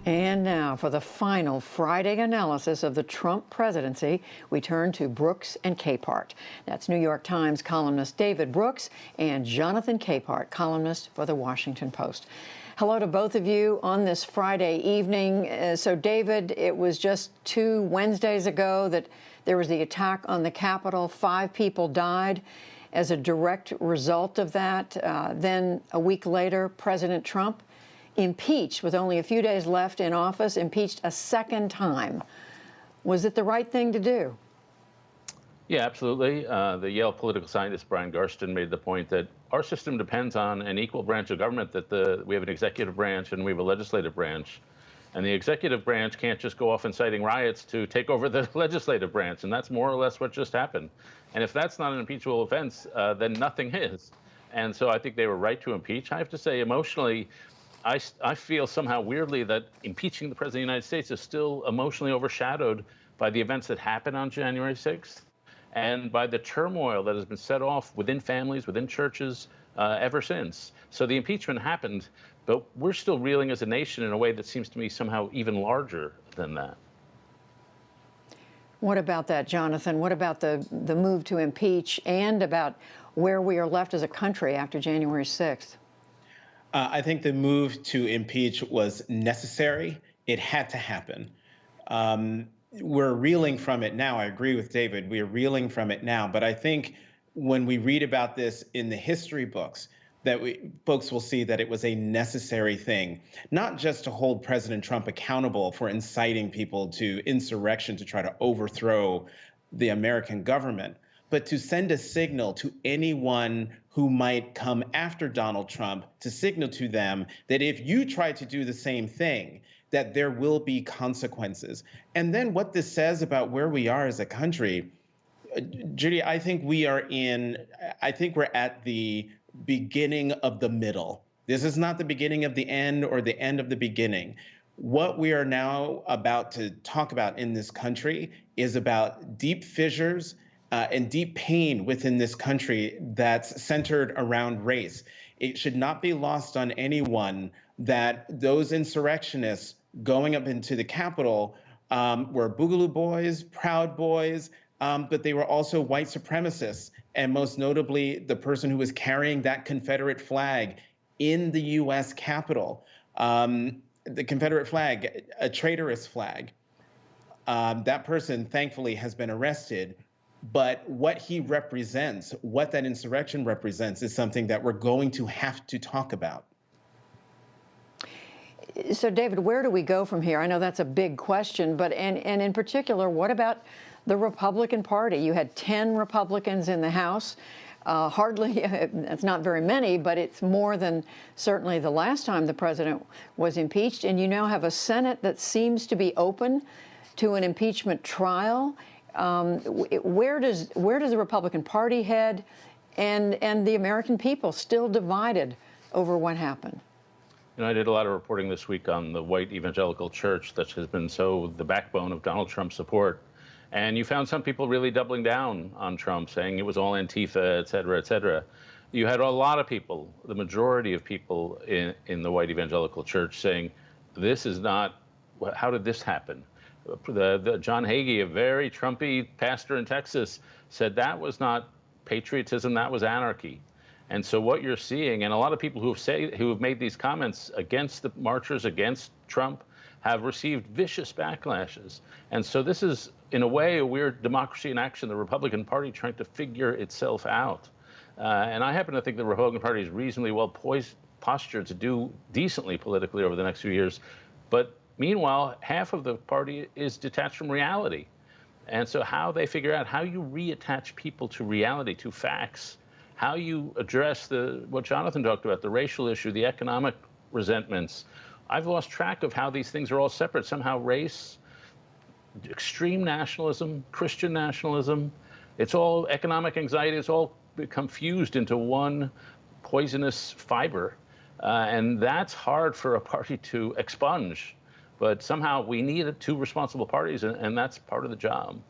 And now, for the final Friday analysis of the Trump presidency, we turn to Brooks and Capehart. That's New York Times columnist David Brooks and Jonathan Capehart, columnist for The Washington Post. Hello to both of you on this Friday evening. So, David, it was just 2 Wednesdays ago that there was the attack on the Capitol. 5 people died as a direct result of that. Then, a week later, President Trump impeached, with only a few days left in office, impeached a second time. Was it the right thing to do? Yeah, absolutely. The Yale political scientist Brian Garstin made the point that our system depends on an equal branch of government, that we have an executive branch and we have a legislative branch. And the executive branch can't just go off inciting riots to take over the legislative branch. And that's more or less what just happened. And if that's not an impeachable offense, then nothing is. And so I think they were right to impeach. I have to say, emotionally, I feel somehow weirdly that impeaching the President of the United States is still emotionally overshadowed by the events that happened on January 6th and by the turmoil that has been set off within families, within churches ever since. So the impeachment happened, but we're still reeling as a nation in a way that seems to me somehow even larger than that. What about that, Jonathan? What about the move to impeach and about where we are left as a country after January 6th? I think the move to impeach was necessary. It had to happen. We're reeling from it now. I agree with David. We are reeling from it now. But I think when we read about this in the history books, that folks will see that it was a necessary thing, not just to hold President Trump accountable for inciting people to insurrection to try to overthrow the American government, but to send a signal to anyone who might come after Donald Trump, to signal to them that if you try to do the same thing, that there will be consequences. And then what this says about where we are as a country, Judy, I think we're at the beginning of the middle. This is not the beginning of the end or the end of the beginning. What we are now about to talk about in this country is about deep fissures and deep pain within this country that's centered around race. It should not be lost on anyone that those insurrectionists going up into the Capitol were Boogaloo Boys, Proud Boys, but they were also white supremacists, and most notably the person who was carrying that Confederate flag in the U.S. Capitol. The Confederate flag, a traitorous flag. That person, thankfully, has been arrested. But what he represents, what that insurrection represents, is something that we're going to have to talk about. So, David, where do we go from here? I know that's a big question, but and in particular, what about the Republican Party? You had 10 Republicans in the House. Hardly, that's not very many, but it's more than certainly the last time the president was impeached. And you now have a Senate that seems to be open to an impeachment trial. Where does the Republican Party head, and the American people still divided over what happened? You know, I did a lot of reporting this week on the white evangelical church that has been so the backbone of Donald Trump's support. And you found some people really doubling down on Trump, saying it was all Antifa, et cetera, et cetera. You had a lot of people, the majority of people in the white evangelical church saying, this is not, how did this happen? The John Hagee, a very Trumpy pastor in Texas, said that was not patriotism, that was anarchy. And so what you're seeing, and a lot of people who have made these comments against the marchers, against Trump, have received vicious backlashes. And so this is, in a way, a weird democracy in action, the Republican Party trying to figure itself out. And I happen to think the Republican Party is reasonably well postured to do decently politically over the next few years. But meanwhile, half of the party is detached from reality. And so how they figure out how you reattach people to reality, to facts, how you address what Jonathan talked about, the racial issue, the economic resentments. I've lost track of how these things are all separate. Somehow race, extreme nationalism, Christian nationalism, it's all economic anxiety, it's all become fused into one poisonous fiber. And that's hard for a party to expunge. But somehow we need 2 responsible parties, and that's part of the job.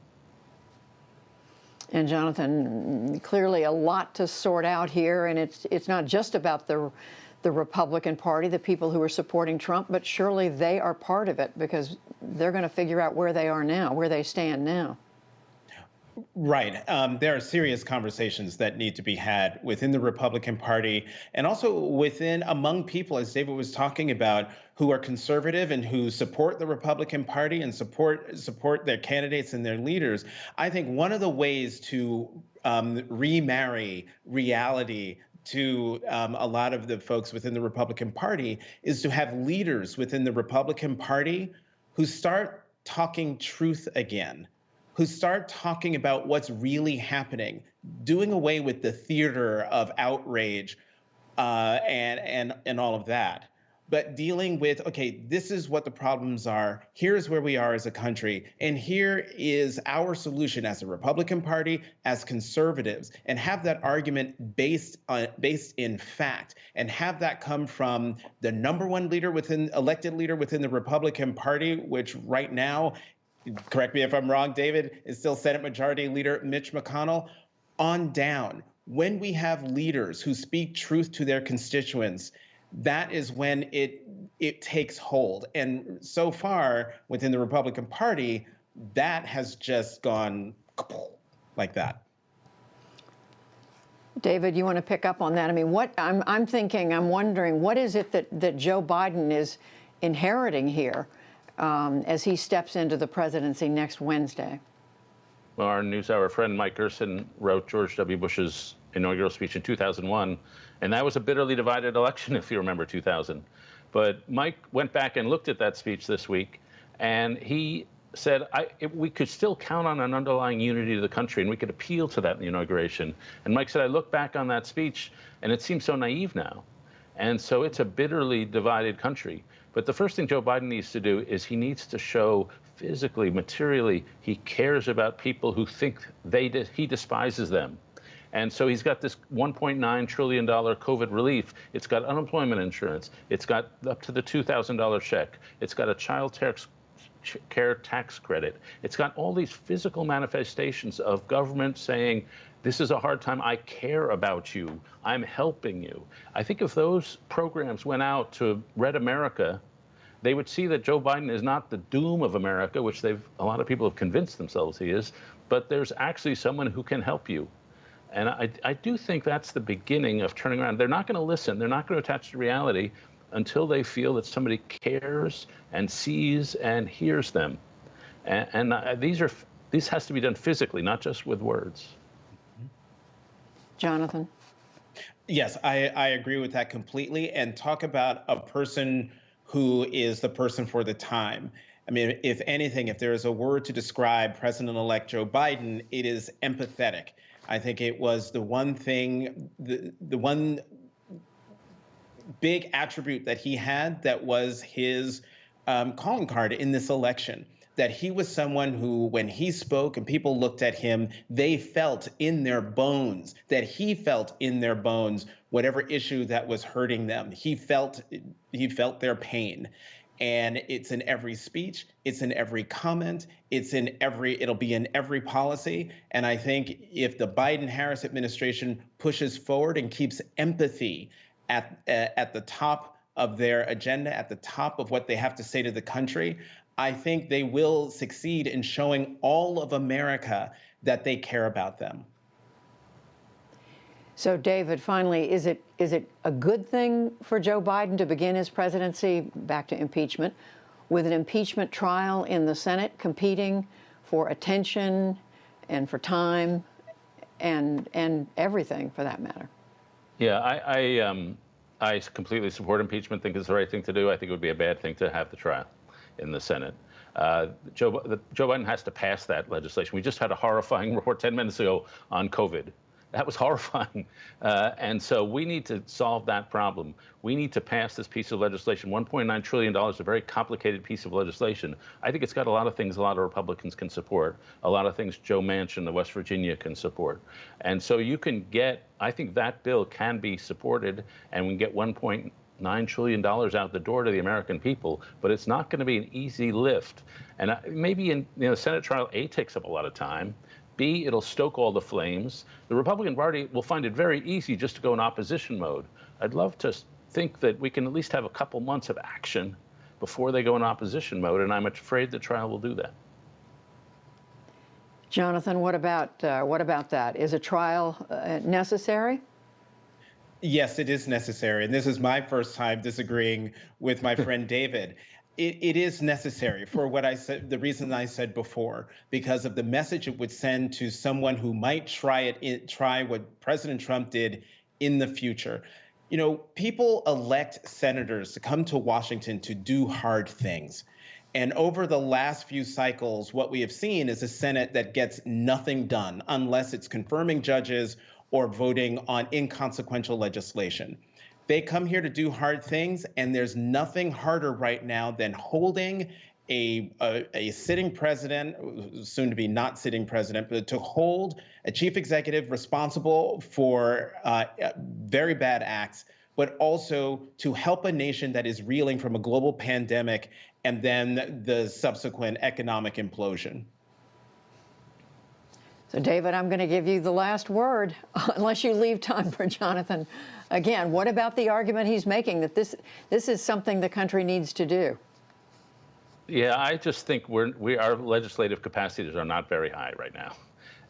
And Jonathan, clearly a lot to sort out here, and it's not just about the the Republican Party, the people who are supporting Trump, but surely they are part of it because they're going to figure out where they are now, where they stand now. Right. There are serious conversations that need to be had within the Republican Party and also among people, as David was talking about, who are conservative and who support the Republican Party and support their candidates and their leaders. I think one of the ways to remarry reality to a lot of the folks within the Republican Party is to have leaders within the Republican Party who start talking truth again, who start talking about what's really happening, doing away with the theater of outrage and all of that, but dealing with, okay, this is what the problems are. Here's where we are as a country, and here is our solution as a Republican Party, as conservatives, and have that argument based in fact, and have that come from the number one elected leader within the Republican Party, which right now, correct me if I'm wrong, David, is still Senate Majority Leader Mitch McConnell, on down. When we have leaders who speak truth to their constituents, that is when it takes hold. And so far within the Republican Party, that has just gone like that. David, you want to pick up on that? I mean, I'm wondering, what is it that Joe Biden is inheriting here as he steps into the presidency next Wednesday? Well, our NewsHour friend Mike Gerson wrote George W. Bush's inaugural speech in 2001, and that was a bitterly divided election, if you remember 2000. But Mike went back and looked at that speech this week, and he said we could still count on an underlying unity of the country, and we could appeal to that in the inauguration. And Mike said, I look back on that speech, and it seems so naive now. And so it's a bitterly divided country. But the first thing Joe Biden needs to do is he needs to show physically, materially, he cares about people who think he despises them. And so he's got this $1.9 trillion COVID relief. It's got unemployment insurance. It's got up to the $2,000 check. It's got a child care tax credit. It's got all these physical manifestations of government saying, this is a hard time. I care about you. I'm helping you. I think if those programs went out to Red America, they would see that Joe Biden is not the doom of America, which a lot of people have convinced themselves he is, but there's actually someone who can help you. And I do think that's the beginning of turning around. They're not going to listen. They're not going to attach to reality until they feel that somebody cares and sees and hears them. And these has to be done physically, not just with words. Jonathan? Yes, I agree with that completely. And talk about a person who is the person for the time. I mean, if anything, if there is a word to describe President-elect Joe Biden, it is empathetic. I think it was the one thing, the one big attribute that he had that was his calling card in this election, that he was someone who, when he spoke and people looked at him, they felt in their bones, that he felt in their bones whatever issue that was hurting them. He felt their pain. And it's in every speech, it's in every comment, it'll be in every policy. And I think if the Biden-Harris administration pushes forward and keeps empathy at the top of their agenda, at the top of what they have to say to the country, I think they will succeed in showing all of America that they care about them. So, David, finally, is it a good thing for Joe Biden to begin his presidency, back to impeachment, with an impeachment trial in the Senate competing for attention and for time and everything, for that matter? Yeah, I completely support impeachment, think it's the right thing to do. I think it would be a bad thing to have the trial in the Senate. Joe Biden has to pass that legislation. We just had a horrifying report 10 minutes ago on COVID. That was horrifying. And so we need to solve that problem. We need to pass this piece of legislation. $1.9 trillion, a very complicated piece of legislation. I think it's got a lot of things a lot of Republicans can support, a lot of things Joe Manchin, the West Virginia, can support. And so you can I think that bill can be supported, and we can get $1.9 trillion out the door to the American people, but it's not going to be an easy lift. And maybe in Senate trial A takes up a lot of time. B, it'll stoke all the flames. The Republican Party will find it very easy just to go in opposition mode. I'd love to think that we can at least have a couple months of action before they go in opposition mode, and I'm afraid the trial will do that. Jonathan, what about that? Is a trial necessary? Yes, it is necessary. And this is my first time disagreeing with my friend David. It is necessary for what I said, the reason I said before, because of the message it would send to someone who might try what President Trump did in the future. You know, people elect senators to come to Washington to do hard things. And over the last few cycles, what we have seen is a Senate that gets nothing done unless it's confirming judges or voting on inconsequential legislation. They come here to do hard things, and there's nothing harder right now than holding a sitting president, soon to be not sitting president, but to hold a chief executive responsible for very bad acts, but also to help a nation that is reeling from a global pandemic and then the subsequent economic implosion. So, David, I'm going to give you the last word, unless you leave time for Jonathan. Again, what about the argument he's making that this is something the country needs to do? Yeah, I just think our legislative capacities are not very high right now.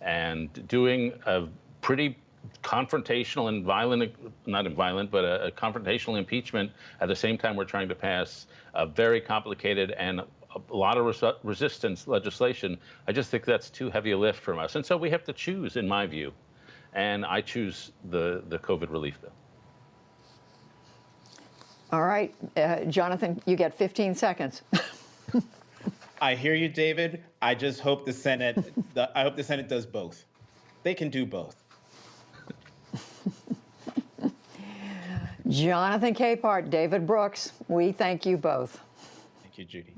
And doing a pretty confrontational and violent, not violent, but a confrontational impeachment at the same time we're trying to pass a very complicated and a lot of resistance legislation, I just think that's too heavy a lift from us. And so we have to choose, in my view. And I choose the COVID relief bill. All right, Jonathan, you get 15 seconds. I hear you, David. I just hope the Senate does both. They can do both. Jonathan Capehart, David Brooks, we thank you both. Thank you, Judy.